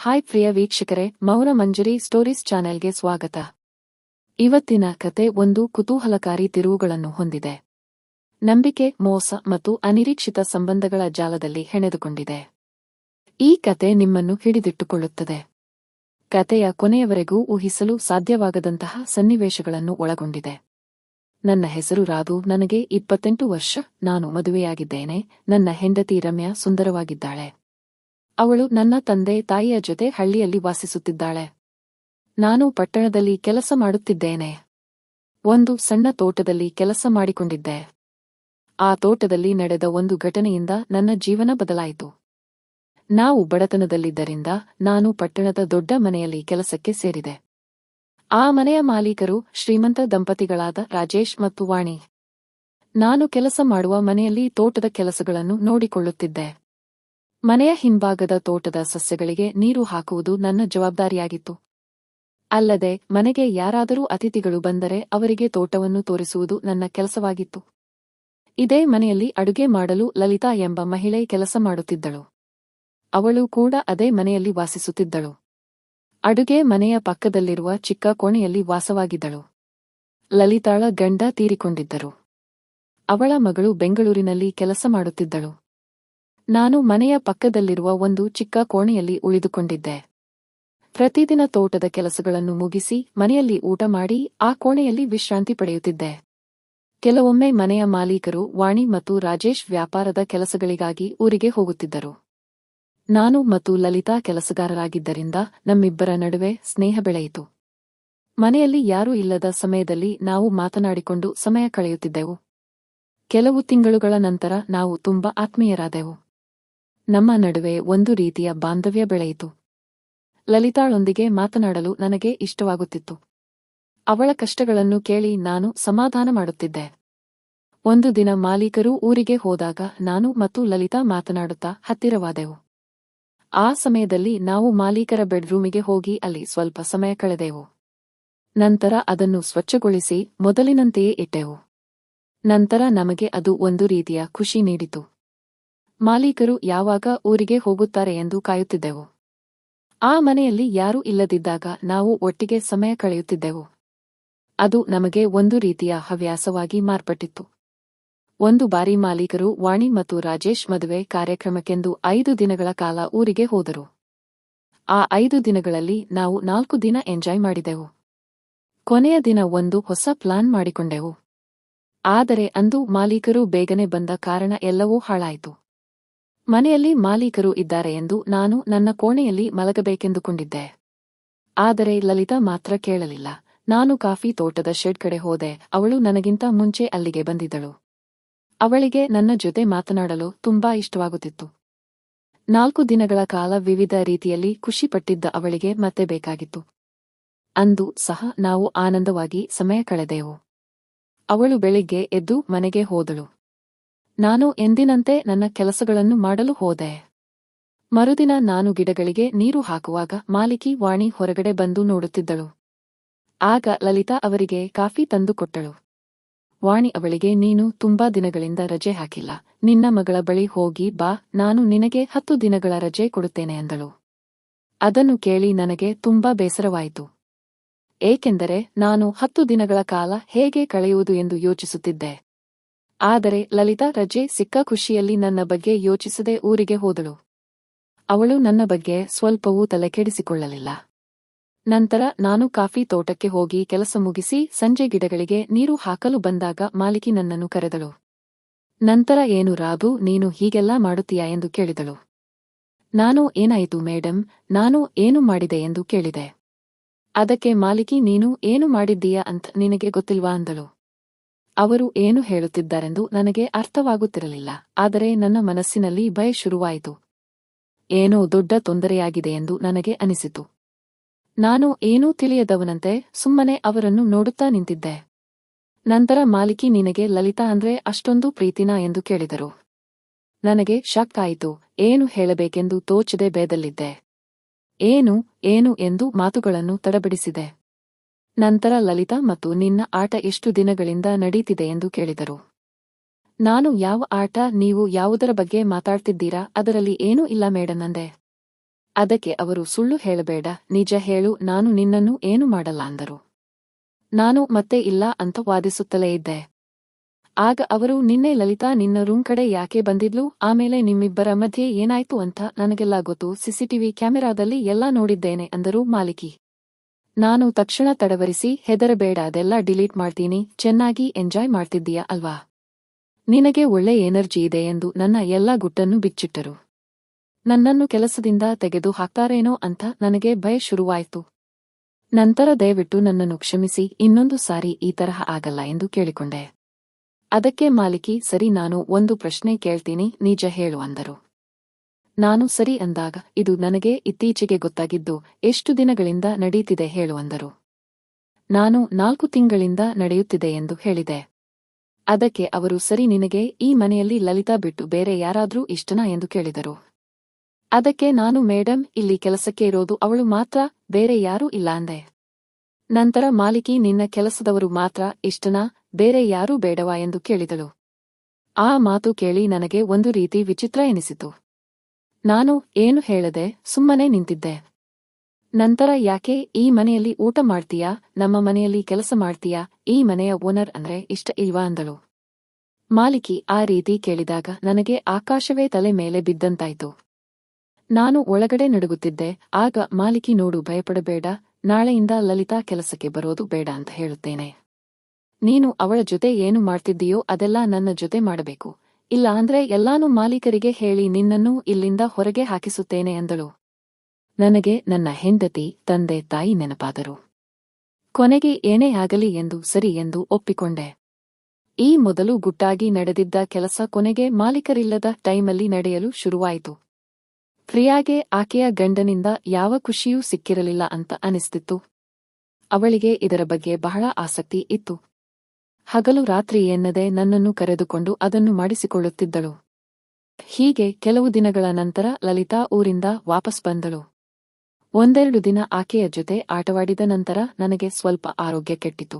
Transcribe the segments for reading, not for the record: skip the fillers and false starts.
Hi ಪ್ರಿಯ ವೀಕ್ಷಕರೇ, ಮೌನ ಮಂಜರಿ stories ಚಾನೆಲ್ಗೆ ಸ್ವಾಗತ. ಇವತ್ತಿನ ಕತೆ ಒಂದು ಕುತೂಹಲಕಾರಿ ತಿರುವುಗಳನ್ನು ಹೊಂದಿದೆ. ನಂಬಿಕೆ, ಮೋಸ ಮತ್ತು ಅನಿರೀಕ್ಷಿತ ಸಂಬಂಧಗಳ ಜಾಲದಲ್ಲಿ ಹೆಣೆದುಕೊಂಡಿದೆ. ಈ ಕತೆ ನಿಮ್ಮನ್ನು ಹಿಡಿದಿಟ್ಟುಕೊಳ್ಳುತ್ತದೆ. ಕತೆಯ ಕೊನೆಯವರೆಗೂ ಊಹಿಸಲು ಸಾಧ್ಯವಾಗದಂತಹ ಸನ್ನಿವೇಶಗಳನ್ನು ಒಳಗೊಂಡಿದೆ. ನನ್ನ ಹೆಸರು ರಾಧು. ನನಗೆ 28 ವರ್ಷ. ನಾನು ಮದುವೆಯಾಗಿದ್ದೇನೆ. ನನ್ನ ಹೆಂಡತಿ ರಮ್ಯಾ ಸುಂದರವಾಗಿದ್ದಾಳೆ. ಅವಳು ನನ್ನ ತಂದೆ ತಾಯಿಯ ಜೊತೆ ಹಳ್ಳಿಯಲ್ಲಿ ವಾಸಿಸುತ್ತಿದ್ದಾಳೆ. ನಾನು ಪಟ್ಟಣದಲ್ಲಿ ಕೆಲಸ ಮಾಡುತ್ತಿದ್ದೇನೆ. ಒಂದು ಸಣ್ಣ ತೋಟದಲ್ಲಿ ಕೆಲಸ ಮಾಡಿಕೊಂಡಿದ್ದೆ. ಆ ತೋಟದಲ್ಲಿ ನಡೆದ ಒಂದು ಘಟನೆಯಿಂದ ನನ್ನ ಜೀವನ ಬದಲಾಯಿತು. ನಾವು ಬಡತನದಲ್ಲಿದ್ದರಿಂದ ನಾನು ಪಟ್ಟಣದ ದೊಡ್ಡ ಮನೆಯಲ್ಲಿ ಕೆಲಸಕ್ಕೆ ಸೇರಿದೆ. ಆ ಮನೆಯ ಮಾಲೀಕರು ಶ್ರೀಮಂತ ದಂಪತಿಗಳಾದ ರಾಜೇಶ್ ಮತ್ತು ವಾಣಿ. ನಾನು ಕೆಲಸ ಮಾಡುವ ಮನೆಯಲ್ಲಿ ತೋಟದ ಕೆಲಸಗಳನ್ನು ನೋಡಿಕೊಳ್ಳುತ್ತಿದ್ದೆ. ಮನೆಯ ಹಿಂಭಾಗದ ತೋಟದ ಸಸ್ಯಗಳಿಗೆ ನೀರು ಹಾಕುವುದು ನನ್ನ ಜವಾಬ್ದಾರಿಯಾಗಿತ್ತು. ಅಲ್ಲದೆ ಮನೆಗೆ ಯಾರಾದರೂ ಅತಿಥಿಗಳು ಬಂದರೆ ಅವರಿಗೆ ತೋಟವನ್ನು ತೋರಿಸುವುದು ನನ್ನ ಕೆಲಸವಾಗಿತ್ತು. ಇದೇ ಮನೆಯಲ್ಲಿ ಅಡುಗೆ ಮಾಡಲು ಲಲಿತಾ ಎಂಬ ಮಹಿಳೆ ಕೆಲಸ ಮಾಡುತ್ತಿದ್ದಳು. ಅವಳು ಕೂಡ ಅದೇ ಮನೆಯಲ್ಲಿ ವಾಸಿಸುತ್ತಿದ್ದಳು. ಅಡುಗೆ ಮನೆಯ ಪಕ್ಕದಲ್ಲಿರುವ ಚಿಕ್ಕ ಕೋಣೆಯಲ್ಲಿ ವಾಸವಾಗಿದ್ದಳು. ಲಲಿತಾಳ ಗಂಡ ತೀರಿಕೊಂಡಿದ್ದರು. ಅವಳ ಮಗಳು ಬೆಂಗಳೂರಿನಲ್ಲಿ ಕೆಲಸ ಮಾಡುತ್ತಿದ್ದಳು. ನಾನು ಮನೆಯ ಪಕ್ಕದಲ್ಲಿರುವ ಒಂದು ಚಿಕ್ಕ ಕೋಣೆಯಲ್ಲಿ ಉಳಿದುಕೊಂಡಿದ್ದೆ. ಪ್ರತಿದಿನ ತೋಟದ ಕೆಲಸಗಳನ್ನು ಮುಗಿಸಿ ಮನೆಯಲ್ಲಿ ಊಟ ಮಾಡಿ ಆ ಕೋಣೆಯಲ್ಲಿ ವಿಶ್ರಾಂತಿ ಪಡೆಯುತ್ತಿದ್ದೆ. ಕೆಲವೊಮ್ಮೆ ಮನೆಯ ಮಾಲೀಕರು ವಾಣಿ ಮತ್ತು ರಾಜೇಶ್ ವ್ಯಾಪಾರದ ಕೆಲಸಗಳಿಗಾಗಿ ಊರಿಗೆ ಹೋಗುತ್ತಿದ್ದರು. ನಾನು ಮತ್ತು ಲಲಿತಾ ಕೆಲಸಗಾರರಾಗಿದ್ದರಿಂದ ನಮ್ಮಿಬ್ಬರ ನಡುವೆ ಸ್ನೇಹ ಬೆಳೆಯಿತು. ಮನೆಯಲ್ಲಿ ಯಾರೂ ಇಲ್ಲದ ಸಮಯದಲ್ಲಿ ನಾವು ಮಾತನಾಡಿಕೊಂಡು ಸಮಯ ಕಳೆಯುತ್ತಿದ್ದೆವು. ಕೆಲವು ತಿಂಗಳುಗಳ ನಂತರ ನಾವು ತುಂಬಾ ಆತ್ಮೀಯರಾದೆವು. ನಮ್ಮ ನಡುವೆ ಒಂದು ರೀತಿಯ ಬಾಂಧವ್ಯ ಬೆಳೆಯಿತು. ಲಲಿತಾಳೊಂದಿಗೆ ಮಾತನಾಡಲು ನನಗೆ ಇಷ್ಟವಾಗುತ್ತಿತ್ತು. ಅವಳ ಕಷ್ಟಗಳನ್ನು ಕೇಳಿ ನಾನು ಸಮಾಧಾನ ಮಾಡುತ್ತಿದ್ದೆ. ಒಂದು ದಿನ ಮಾಲೀಕರು ಊರಿಗೆ ಹೋದಾಗ ನಾನು ಮತ್ತು ಲಲಿತಾ ಮಾತನಾಡುತ್ತಾ ಹತ್ತಿರವಾದೆವು. ಆ ಸಮಯದಲ್ಲಿ ನಾವು ಮಾಲೀಕರ ಬೆಡ್ರೂಮಿಗೆ ಹೋಗಿ ಅಲ್ಲಿ ಸ್ವಲ್ಪ ಸಮಯ ಕಳೆದೆವು. ನಂತರ ಅದನ್ನು ಸ್ವಚ್ಛಗೊಳಿಸಿ ಮೊದಲಿನಂತೆಯೇ ಇಟ್ಟೆವು. ನಂತರ ನಮಗೆ ಅದು ಒಂದು ರೀತಿಯ ಖುಷಿ ನೀಡಿತು. ಮಾಲೀಕರು ಯಾವಾಗ ಊರಿಗೆ ಹೋಗುತ್ತಾರೆ ಎಂದು ಕಾಯುತ್ತಿದ್ದೆವು. ಆ ಮನೆಯಲ್ಲಿ ಯಾರೂ ಇಲ್ಲದಿದ್ದಾಗ ನಾವು ಒಟ್ಟಿಗೆ ಸಮಯ ಕಳೆಯುತ್ತಿದ್ದೆವು. ಅದು ನಮಗೆ ಒಂದು ರೀತಿಯ ಹವ್ಯಾಸವಾಗಿ ಮಾರ್ಪಟ್ಟಿತ್ತು. ಒಂದು ಬಾರಿ ಮಾಲೀಕರು ವಾಣಿ ಮತ್ತು ರಾಜೇಶ್ ಮದುವೆ ಕಾರ್ಯಕ್ರಮಕ್ಕೆಂದು 5 ದಿನಗಳ ಕಾಲ ಊರಿಗೆ ಹೋದರು. ಆ 5 ದಿನಗಳಲ್ಲಿ ನಾವು 4 ದಿನ ಎಂಜಾಯ್ ಮಾಡಿದೆವು. ಕೊನೆಯ ದಿನ ಒಂದು ಹೊಸ ಪ್ಲಾನ್ ಮಾಡಿಕೊಂಡೆವು. ಆದರೆ ಅಂದು ಮಾಲೀಕರು ಬೇಗನೆ ಬಂದ ಕಾರಣ ಎಲ್ಲವೂ ಹಾಳಾಯಿತು. ಮನೆಯಲ್ಲಿ ಮಾಲೀಕರು ಇದ್ದಾರೆ ಎಂದು ನಾನು ನನ್ನ ಕೋಣೆಯಲ್ಲಿ ಮಲಗಬೇಕೆಂದುಕೊಂಡಿದ್ದೆ. ಆದರೆ ಲಲಿತಾ ಮಾತ್ರ ಕೇಳಲಿಲ್ಲ. ನಾನು ಕಾಫಿ ತೋಟದ ಶೆಡ್ ಕಡೆ ಹೋದೆ. ಅವಳು ನನಗಿಂತ ಮುಂಚೆ ಅಲ್ಲಿಗೆ ಬಂದಿದ್ದಳು. ಅವಳಿಗೆ ನನ್ನ ಜೊತೆ ಮಾತನಾಡಲು ತುಂಬಾ ಇಷ್ಟವಾಗುತ್ತಿತ್ತು. 4 ದಿನಗಳ ಕಾಲ ವಿವಿಧ ರೀತಿಯಲ್ಲಿ ಖುಷಿಪಟ್ಟಿದ್ದ ಅವಳಿಗೆ ಮತ್ತೆ ಬೇಕಾಗಿತ್ತು. ಅಂದು ಸಹ ನಾವು ಆನಂದವಾಗಿ ಸಮಯ ಕಳೆದೆವು. ಅವಳು ಬೆಳಿಗ್ಗೆ ಎದ್ದು ಮನೆಗೆ ಹೋದಳು. ನಾನು ಎಂದಿನಂತೆ ನನ್ನ ಕೆಲಸಗಳನ್ನು ಮಾಡಲು ಹೋದೆ. ಮರುದಿನ ನಾನು ಗಿಡಗಳಿಗೆ ನೀರು ಹಾಕುವಾಗ ಮಾಲೀಕಿ ವಾಣಿ ಹೊರಗಡೆ ಬಂದು ನೋಡುತ್ತಿದ್ದಳು. ಆಗ ಲಲಿತಾ ಅವರಿಗೆ ಕಾಫಿ ತಂದುಕೊಟ್ಟಳು. ವಾಣಿ ಅವಳಿಗೆ, ನೀನು ತುಂಬಾ ದಿನಗಳಿಂದ ರಜೆ ಹಾಕಿಲ್ಲ. ನಿನ್ನ ಮಗಳ ಬಳಿ ಹೋಗಿ ಬಾ, ನಾನು ನಿನಗೆ 10 ದಿನಗಳ ರಜೆ ಕೊಡುತ್ತೇನೆ ಎಂದಳು. ಅದನ್ನು ಕೇಳಿ ನನಗೆ ತುಂಬಾ ಬೇಸರವಾಯಿತು. ಏಕೆಂದರೆ ನಾನು 10 ದಿನಗಳ ಕಾಲ ಹೇಗೆ ಕಳೆಯುವುದು ಎಂದು ಯೋಚಿಸುತ್ತಿದ್ದೆ. ಆದರೆ ಲಲಿತಾ ರಜೆ ಸಿಕ್ಕ ಖುಷಿಯಲ್ಲಿ ನನ್ನ ಬಗ್ಗೆ ಯೋಚಿಸದೆ ಊರಿಗೆ ಹೋದಳು. ಅವಳು ನನ್ನ ಬಗ್ಗೆ ಸ್ವಲ್ಪವೂ ತಲೆಕೆಡಿಸಿಕೊಳ್ಳಲಿಲ್ಲ. ನಂತರ ನಾನು ಕಾಫಿ ತೋಟಕ್ಕೆ ಹೋಗಿ ಕೆಲಸ ಮುಗಿಸಿ ಸಂಜೆ ಗಿಡಗಳಿಗೆ ನೀರು ಹಾಕಲು ಬಂದಾಗ ಮಾಲೀಕಿ ನನ್ನನ್ನು ಕರೆದಳು. ನಂತರ, ಏನು ರಾಧು, ನೀನು ಹೀಗೆಲ್ಲಾ ಮಾಡುತ್ತೀಯಾ ಎಂದು ಕೇಳಿದಳು. ನಾನು, ಏನಾಯಿತು ಮೇಡಂ, ನಾನು ಏನು ಮಾಡಿದೆ ಎಂದು ಕೇಳಿದೆ. ಅದಕ್ಕೆ ಮಾಲೀಕಿ, ನೀನು ಏನು ಮಾಡಿದ್ದೀಯಾ ಅಂತ ನಿನಗೆ ಗೊತ್ತಿಲ್ವಾ ಅಂದಳು. ಅವರು ಏನು ಹೇಳುತ್ತಿದ್ದಾರೆಂದು ನನಗೆ ಅರ್ಥವಾಗುತ್ತಿರಲಿಲ್ಲ. ಆದರೆ ನನ್ನ ಮನಸ್ಸಿನಲ್ಲಿ ಭಯ ಶುರುವಾಯಿತು. ಏನೋ ದೊಡ್ಡ ತೊಂದರೆಯಾಗಿದೆ ಎಂದು ನನಗೆ ಅನಿಸಿತು. ನಾನು ಏನೂ ತಿಳಿಯದವನಂತೆ ಸುಮ್ಮನೆ ಅವರನ್ನು ನೋಡುತ್ತಾ ನಿಂತಿದ್ದೆ. ನಂತರ ಮಾಲೀಕಿ, ನಿನಗೆ ಲಲಿತಾ ಅಂದ್ರೆ ಅಷ್ಟೊಂದು ಪ್ರೀತಿನಾ ಎಂದು ಕೇಳಿದರು. ನನಗೆ ಶಾಕ್ ಆಯಿತು. ಏನು ಹೇಳಬೇಕೆಂದು ತೋಚದೆ ಬೇದಲ್ಲಿದ್ದೆ. ಏನು ಎಂದು ಮಾತುಗಳನ್ನು ತಡಬಡಿಸಿದೆ. ನಂತರ ಲಲಿತಾ, ಮತ್ತು ನಿನ್ನ ಆಟ ಎಷ್ಟು ದಿನಗಳಿಂದ ನಡೀತಿದೆ ಎಂದು ಕೇಳಿದರು. ನಾನು, ಯಾವ ಆಟ, ನೀವು ಯಾವುದರ ಬಗ್ಗೆ ಮಾತಾಡ್ತಿದ್ದೀರಾ, ಅದರಲ್ಲಿ ಏನೂ ಇಲ್ಲ ಮೇಡಂ ಅಂದೆ. ಅದಕ್ಕೆ ಅವರು ಸುಳ್ಳು ಹೇಳಬೇಡ, ನಿಜ ಹೇಳು, ನಾನು ನಿನ್ನನ್ನು ಏನು ಮಾಡಲ್ಲ ಅಂದರು. ನಾನು ಮತ್ತೆ ಇಲ್ಲ ಅಂತ ವಾದಿಸುತ್ತಲೇ ಇದ್ದೆ. ಆಗ ಅವರು, ನಿನ್ನೆ ಲಲಿತಾ ನಿನ್ನ ರೂಮ್ ಕಡೆ ಯಾಕೆ ಬಂದಿದ್ಲು, ಆಮೇಲೆ ನಿಮ್ಮಿಬ್ಬರ ಮಧ್ಯೆ ಏನಾಯ್ತು ಅಂತ ನನಗೆಲ್ಲ ಗೊತ್ತು, ಸಿಸಿಟಿವಿ ಕ್ಯಾಮೆರಾದಲ್ಲಿ ಎಲ್ಲಾ ನೋಡಿದ್ದೇನೆ ಅಂದರು ಮಾಲಿಕಿ. ನಾನು ತಕ್ಷಣ ತಡವರಿಸಿ, ಹೆದರಬೇಡ, ಅದೆಲ್ಲ ಡಿಲೀಟ್ ಮಾಡ್ತೀನಿ, ಚೆನ್ನಾಗಿ ಎಂಜಾಯ್ ಮಾಡ್ತಿದ್ದೀಯಾ ಅಲ್ವಾ, ನಿನಗೆ ಒಳ್ಳೆ ಎನರ್ಜಿ ಇದೆ ಎಂದು ನನ್ನ ಎಲ್ಲಾ ಗುಟ್ಟನ್ನು ಬಿಚ್ಚಿಟ್ಟರು. ನನ್ನನ್ನು ಕೆಲಸದಿಂದ ತೆಗೆದು ಹಾಕ್ತಾರೇನೋ ಅಂತ ನನಗೆ ಭಯ ಶುರುವಾಯ್ತು. ನಂತರ ದಯವಿಟ್ಟು ನನ್ನನ್ನು ಕ್ಷಮಿಸಿ, ಇನ್ನೊಂದು ಸಾರಿ ಈ ತರಹ ಆಗಲ್ಲ ಎಂದು ಕೇಳಿಕೊಂಡೆ. ಅದಕ್ಕೆ ಮಾಲಿಕಿ, ಸರಿ, ನಾನು ಒಂದು ಪ್ರಶ್ನೆ ಕೇಳ್ತೀನಿ, ನಿಜ ಹೇಳು ಅಂದರು. ನಾನು ಸರಿ ಅಂದಾಗ, ಇದು ನನಗೆ ಇತ್ತೀಚೆಗೆ ಗೊತ್ತಾಗಿದ್ದು, ಎಷ್ಟು ದಿನಗಳಿಂದ ನಡೀತಿದೆ ಹೇಳು ಅಂದರು. ನಾನು 4 ತಿಂಗಳಿಂದ ನಡೆಯುತ್ತಿದೆ ಎಂದು ಹೇಳಿದೆ. ಅದಕ್ಕೆ ಅವರು, ಸರಿ, ನಿನಗೆ ಈ ಮನೆಯಲ್ಲಿ ಲಲಿತಾ ಬಿಟ್ಟು ಬೇರೆ ಯಾರಾದ್ರೂ ಇಷ್ಟನಾ ಎಂದು ಕೇಳಿದರು. ಅದಕ್ಕೆ ನಾನು, ಮೇಡಮ್, ಇಲ್ಲಿ ಕೆಲಸಕ್ಕೆ ಇರೋದು ಅವಳು ಮಾತ್ರ, ಬೇರೆ ಯಾರೂ ಇಲ್ಲ ಅಂದೆ. ನಂತರ ಮಾಲಿಕಿ, ನಿನ್ನ ಕೆಲಸದವರು ಮಾತ್ರ ಇಷ್ಟನಾ, ಬೇರೆ ಯಾರೂ ಬೇಡವಾ ಎಂದು ಕೇಳಿದಳು. ಆ ಮಾತು ಕೇಳಿ ನನಗೆ ಒಂದು ರೀತಿ ವಿಚಿತ್ರ ಎನಿಸಿತು. ನಾನು ಏನು ಹೇಳದೆ ಸುಮ್ಮನೆ ನಿಂತಿದ್ದೆ. ನಂತರ, ಯಾಕೆ ಈ ಮನೆಯಲ್ಲಿ ಊಟ ಮಾಡ್ತೀಯಾ, ನಮ್ಮ ಮನೆಯಲ್ಲಿ ಕೆಲಸ ಮಾಡ್ತೀಯಾ, ಈ ಮನೆಯ ಓನರ್ ಅಂದ್ರೆ ಇಷ್ಟ ಇಲ್ವಾ ಅಂದಳು. ಮಾಲಿಕಿ ಆ ರೀತಿ ಕೇಳಿದಾಗ ನನಗೆ ಆಕಾಶವೇ ತಲೆ ಮೇಲೆ ಬಿದ್ದಂತಾಯ್ತು. ನಾನು ಒಳಗಡೆ ನಡುಗುತ್ತಿದ್ದೆ. ಆಗ ಮಾಲಿಕಿ, ನೋಡು, ಭಯಪಡಬೇಡ, ನಾಳೆಯಿಂದ ಲಲಿತಾ ಕೆಲಸಕ್ಕೆ ಬರೋದು ಬೇಡ ಅಂತ ಹೇಳುತ್ತೇನೆ. ನೀನು ಅವಳ ಜೊತೆ ಏನು ಮಾಡ್ತಿದ್ದೀಯೋ ಅದೆಲ್ಲ ನನ್ನ ಜೊತೆ ಮಾಡಬೇಕು, ಇಲ್ಲ ಅಂದ್ರೆ ಎಲ್ಲಾನು ಮಾಲೀಕರಿಗೆ ಹೇಳಿ ನಿನ್ನನ್ನು ಇಲ್ಲಿಂದ ಹೊರಗೆ ಹಾಕಿಸುತ್ತೇನೆ ಅಂದಳು. ನನಗೆ ನನ್ನ ಹೆಂಡತಿ, ತಂದೆ, ತಾಯಿ ನೆನಪಾದರು. ಕೊನೆಗೆ ಏನೇ ಆಗಲಿ ಎಂದು ಸರಿ ಎಂದು ಒಪ್ಪಿಕೊಂಡೆ. ಈ ಮೊದಲು ಗುಟ್ಟಾಗಿ ನಡೆದಿದ್ದ ಕೆಲಸ ಕೊನೆಗೆ ಮಾಲೀಕರಿಲ್ಲದ ಟೈಮಲ್ಲಿ ನಡೆಯಲು ಶುರುವಾಯಿತು. ಪ್ರಿಯಾಗೆ ಆಕೆಯ ಗಂಡನಿಂದ ಯಾವ ಖುಷಿಯೂ ಸಿಕ್ಕಿರಲಿಲ್ಲ ಅಂತ ಅನಿಸ್ತಿತ್ತು. ಅವಳಿಗೆ ಇದರ ಬಗ್ಗೆ ಬಹಳ ಆಸಕ್ತಿ ಇತ್ತು. ಹಗಲು ರಾತ್ರಿ ಎನ್ನದೆ ನನ್ನನ್ನು ಕರೆದುಕೊಂಡು ಅದನ್ನು ಮಾಡಿಸಿಕೊಳ್ಳುತ್ತಿದ್ದಳು. ಹೀಗೆ ಕೆಲವು ದಿನಗಳ ನಂತರ ಲಲಿತಾ ಊರಿಂದ ವಾಪಸ್ ಬಂದಳು. 1-2 ದಿನ ಆಕೆಯ ಜೊತೆ ಆಟವಾಡಿದ ನಂತರ ನನಗೆ ಸ್ವಲ್ಪ ಆರೋಗ್ಯ ಕೆಟ್ಟಿತು.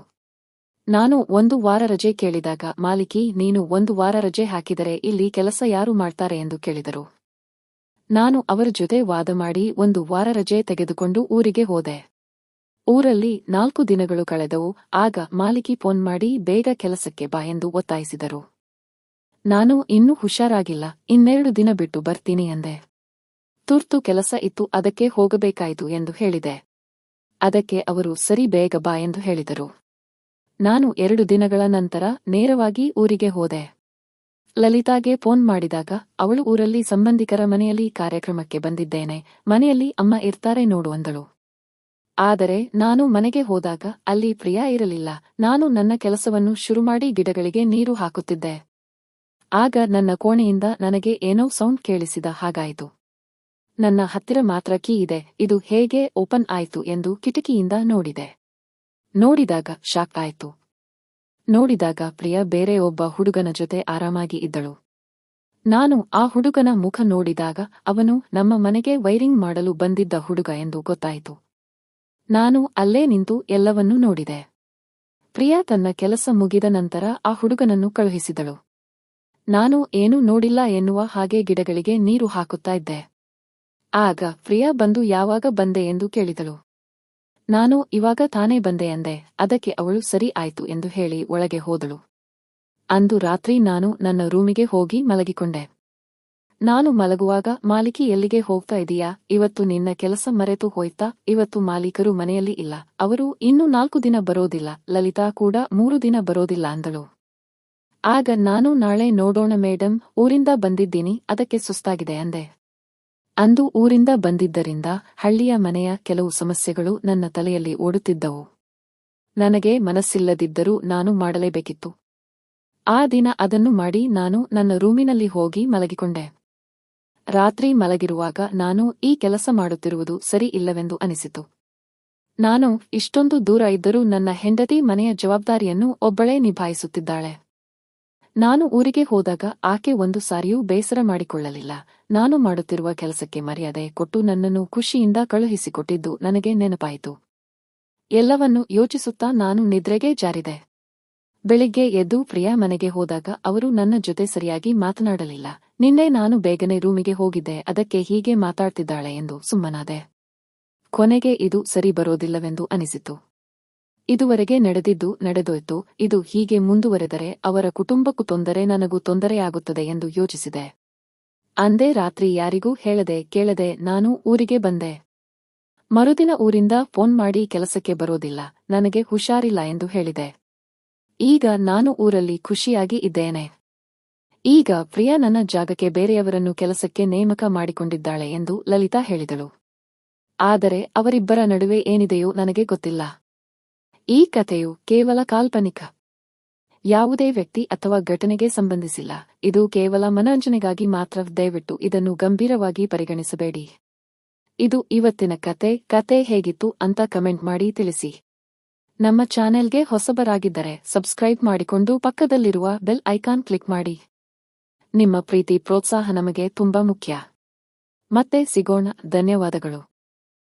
ನಾನು 1 ವಾರ ರಜೆ ಕೇಳಿದಾಗ ಮಾಲಿಕಿ, ನೀನು 1 ವಾರ ರಜೆ ಹಾಕಿದರೆ ಇಲ್ಲಿ ಕೆಲಸ ಯಾರು ಮಾಡ್ತಾರೆ ಎಂದು ಕೇಳಿದರು. ನಾನು ಅವರ ಜೊತೆ ವಾದ ಮಾಡಿ 1 ವಾರ ರಜೆ ತೆಗೆದುಕೊಂಡು ಊರಿಗೆ ಹೋದೆ. ಊರಲ್ಲಿ 4 ದಿನಗಳು ಕಳೆದವು. ಆಗ ಮಾಲಿಕಿ ಫೋನ್ ಮಾಡಿ ಬೇಗ ಕೆಲಸಕ್ಕೆ ಬಾ ಎಂದು ಒತ್ತಾಯಿಸಿದರು. ನಾನು ಇನ್ನೂ ಹುಷಾರಾಗಿಲ್ಲ, ಇನ್ನೆರಡು ದಿನ ಬಿಟ್ಟು ಬರ್ತೀನಿ ಅಂದೆ. ತುರ್ತು ಕೆಲಸ ಇತ್ತು, ಅದಕ್ಕೆ ಹೋಗಬೇಕಾಯಿತು ಎಂದು ಹೇಳಿದೆ. ಅದಕ್ಕೆ ಅವರು ಸರಿ, ಬೇಗ ಬಾ ಎಂದು ಹೇಳಿದರು. ನಾನು 2 ದಿನಗಳ ನಂತರ ನೇರವಾಗಿ ಊರಿಗೆ ಹೋದೆ. ಲಲಿತಾಗೆ ಫೋನ್ ಮಾಡಿದಾಗ ಅವಳು ಊರಲ್ಲಿ ಸಂಬಂಧಿಕರ ಮನೆಯಲ್ಲಿ ಕಾರ್ಯಕ್ರಮಕ್ಕೆ ಬಂದಿದ್ದೇನೆ, ಮನೆಯಲ್ಲಿ ಅಮ್ಮ ಇರ್ತಾರೆ ನೋಡು ಅಂದಳು. ಆದರೆ ನಾನು ಮನೆಗೆ ಹೋದಾಗ ಅಲ್ಲಿ ಪ್ರಿಯಾ ಇರಲಿಲ್ಲ. ನಾನು ನನ್ನ ಕೆಲಸವನ್ನು ಶುರುಮಾಡಿ ಗಿಡಗಳಿಗೆ ನೀರು ಹಾಕುತ್ತಿದ್ದೆ. ಆಗ ನನ್ನ ಕೋಣೆಯಿಂದ ನನಗೆ ಏನೋ ಸೌಂಡ್ ಕೇಳಿಸಿದ ಹಾಗಾಯಿತು. ನನ್ನ ಹತ್ತಿರ ಮಾತ್ರ ಕೀ ಇದೆ, ಇದು ಹೇಗೆ ಓಪನ್ ಆಯ್ತು ಎಂದು ಕಿಟಕಿಯಿಂದ ನೋಡಿದೆ. ನೋಡಿದಾಗ ಶಾಕ್ ಆಯ್ತು. ನೋಡಿದಾಗ ಪ್ರಿಯಾ ಬೇರೆ ಒಬ್ಬ ಹುಡುಗನ ಜೊತೆ ಆರಾಮಾಗಿ ಇದ್ದಳು. ನಾನು ಆ ಹುಡುಗನ ಮುಖ ನೋಡಿದಾಗ ಅವನು ನಮ್ಮ ಮನೆಗೆ ವೈರಿಂಗ್ ಮಾಡಲು ಬಂದಿದ್ದ ಹುಡುಗ ಎಂದು ಗೊತ್ತಾಯಿತು. ನಾನು ಅಲ್ಲೇ ನಿಂತು ಎಲ್ಲವನ್ನೂ ನೋಡಿದೆ. ಪ್ರಿಯಾ ತನ್ನ ಕೆಲಸ ಮುಗಿದ ನಂತರ ಆ ಹುಡುಗನನ್ನು ಕಳುಹಿಸಿದಳು. ನಾನು ಏನೂ ನೋಡಿಲ್ಲ ಎನ್ನುವ ಹಾಗೆ ಗಿಡಗಳಿಗೆ ನೀರು ಹಾಕುತ್ತಾ ಇದ್ದೆ. ಆಗ ಪ್ರಿಯಾ ಬಂದು ಯಾವಾಗ ಬಂದೆ ಎಂದು ಕೇಳಿದಳು. ನಾನು ಇವಾಗ ತಾನೇ ಬಂದೆ ಅಂದೆ. ಅದಕ್ಕೆ ಅವಳು ಸರಿ ಆಯ್ತು ಎಂದು ಹೇಳಿ ಒಳಗೆ ಹೋದಳು. ಅಂದು ರಾತ್ರಿ ನಾನು ನನ್ನ ರೂಮಿಗೆ ಹೋಗಿ ಮಲಗಿಕೊಂಡೆ. ನಾನು ಮಲಗುವಾಗ ಮಾಲಿಕಿ, ಎಲ್ಲಿಗೆ ಹೋಗ್ತಾ ಇದೀಯಾ, ಇವತ್ತು ನಿನ್ನ ಕೆಲಸ ಮರೆತು ಹೋಯ್ತಾ, ಇವತ್ತು ಮಾಲೀಕರು ಮನೆಯಲ್ಲಿ ಇಲ್ಲ, ಅವರು ಇನ್ನೂ 4 ದಿನ ಬರೋದಿಲ್ಲ, ಲಲಿತಾ ಕೂಡ 3 ದಿನ ಬರೋದಿಲ್ಲ ಅಂದಳು. ಆಗ ನಾನು ನಾಳೆ ನೋಡೋಣ ಮೇಡಮ್, ಊರಿಂದ ಬಂದಿದ್ದೀನಿ, ಅದಕ್ಕೆ ಸುಸ್ತಾಗಿದೆ ಅಂದೆ. ಅಂದು ಊರಿಂದ ಬಂದಿದ್ದರಿಂದ ಹಳ್ಳಿಯ ಮನೆಯ ಕೆಲವು ಸಮಸ್ಯೆಗಳು ನನ್ನ ತಲೆಯಲ್ಲಿ ಓಡುತ್ತಿದ್ದವು. ನನಗೆ ಮನಸ್ಸಿಲ್ಲದಿದ್ದರೂ ನಾನು ಮಾಡಲೇಬೇಕಿತ್ತು. ಆ ದಿನ ಅದನ್ನು ಮಾಡಿ ನಾನು ನನ್ನ ರೂಮಿನಲ್ಲಿ ಹೋಗಿ ಮಲಗಿಕೊಂಡೆ. ರಾತ್ರಿ ಮಲಗಿರುವಾಗ ನಾನು ಈ ಕೆಲಸ ಮಾಡುತ್ತಿರುವುದು ಸರಿ ಇಲ್ಲವೆಂದು ಅನಿಸಿತು. ನಾನು ಇಷ್ಟೊಂದು ದೂರ ಇದ್ದರೂ ನನ್ನ ಹೆಂಡತಿ ಮನೆಯ ಜವಾಬ್ದಾರಿಯನ್ನು ಒಬ್ಬಳೇ ನಿಭಾಯಿಸುತ್ತಿದ್ದಾಳೆ. ನಾನು ಊರಿಗೆ ಹೋದಾಗ ಆಕೆ ಒಂದು ಸಾರಿಯೂ ಬೇಸರ ಮಾಡಿಕೊಳ್ಳಲಿಲ್ಲ. ನಾನು ಮಾಡುತ್ತಿರುವ ಕೆಲಸಕ್ಕೆ ಮರ್ಯಾದೆ ಕೊಟ್ಟು ನನ್ನನ್ನು ಖುಷಿಯಿಂದ ಕಳುಹಿಸಿಕೊಟ್ಟಿದ್ದು ನನಗೆ ನೆನಪಾಯಿತು. ಎಲ್ಲವನ್ನೂ ಯೋಚಿಸುತ್ತಾ ನಾನು ನಿದ್ರೆಗೆ ಜಾರಿದೆ. ಬೆಳಿಗ್ಗೆ ಎದ್ದು ಪ್ರಿಯಾ ಮನೆಗೆ ಹೋದಾಗ ಅವರು ನನ್ನ ಜೊತೆ ಸರಿಯಾಗಿ ಮಾತನಾಡಲಿಲ್ಲ. ನಿನ್ನೆ ನಾನು ಬೇಗನೆ ರೂಮಿಗೆ ಹೋಗಿದ್ದೆ, ಅದಕ್ಕೆ ಹೀಗೆ ಮಾತಾಡ್ತಿದ್ದಾಳೆ ಎಂದು ಸುಮ್ಮನಾದೆ. ಕೊನೆಗೆ ಇದು ಸರಿ ಬರೋದಿಲ್ಲವೆಂದು ಅನಿಸಿತು. ಇದುವರೆಗೆ ನಡೆದಿದ್ದು ನಡೆದೋಯ್ತು, ಇದು ಹೀಗೆ ಮುಂದುವರೆದರೆ ಅವರ ಕುಟುಂಬಕ್ಕೂ ತೊಂದರೆ, ನನಗೂ ತೊಂದರೆಯಾಗುತ್ತದೆ ಎಂದು ಯೋಚಿಸಿದೆ. ಅಂದೇ ರಾತ್ರಿ ಯಾರಿಗೂ ಹೇಳದೆ ಕೇಳದೆ ನಾನು ಊರಿಗೆ ಬಂದೆ. ಮರುದಿನ ಊರಿಂದ ಫೋನ್ ಮಾಡಿ ಕೆಲಸಕ್ಕೆ ಬರೋದಿಲ್ಲ, ನನಗೆ ಹುಷಾರಿಲ್ಲ ಎಂದು ಹೇಳಿದೆ. ಈಗ ನಾನು ಊರಲ್ಲಿ ಖುಷಿಯಾಗಿ ಇದ್ದೇನೆ. ಈಗ ಪ್ರಿಯಾ ನನ್ನ ಜಾಗಕ್ಕೆ ಬೇರೆಯವರನ್ನು ಕೆಲಸಕ್ಕೆ ನೇಮಕ ಮಾಡಿಕೊಂಡಿದ್ದಾಳೆ ಎಂದು ಲಲಿತಾ ಹೇಳಿದಳು. ಆದರೆ ಅವರಿಬ್ಬರ ನಡುವೆ ಏನಿದೆಯೋ ನನಗೆ ಗೊತ್ತಿಲ್ಲ. ಈ ಕಥೆಯು ಕೇವಲ ಕಾಲ್ಪನಿಕ. ಯಾವುದೇ ವ್ಯಕ್ತಿ ಅಥವಾ ಘಟನೆಗೆ ಸಂಬಂಧಿಸಿಲ್ಲ. ಇದು ಕೇವಲ ಮನರಂಜನೆಗಾಗಿ ಮಾತ್ರ. ದಯವಿಟ್ಟು ಇದನ್ನು ಗಂಭೀರವಾಗಿ ಪರಿಗಣಿಸಬೇಡಿ. ಇದು ಇವತ್ತಿನ ಕತೆ ಹೇಗಿತ್ತು ಅಂತ ಕಮೆಂಟ್ ಮಾಡಿ ತಿಳಿಸಿ. ನಮ್ಮ ಚಾನೆಲ್ಗೆ ಹೊಸಬರಾಗಿದ್ದರೆ ಸಬ್ಸ್ಕ್ರೈಬ್ ಮಾಡಿಕೊಂಡು ಪಕ್ಕದಲ್ಲಿರುವ ಬೆಲ್ ಐಕಾನ್ ಕ್ಲಿಕ್ ಮಾಡಿ. ನಿಮ್ಮ ಪ್ರೀತಿ ಪ್ರೋತ್ಸಾಹ ನಮಗೆ ತುಂಬಾ ಮುಖ್ಯ. ಮತ್ತೆ ಸಿಗೋಣ. ಧನ್ಯವಾದಗಳು.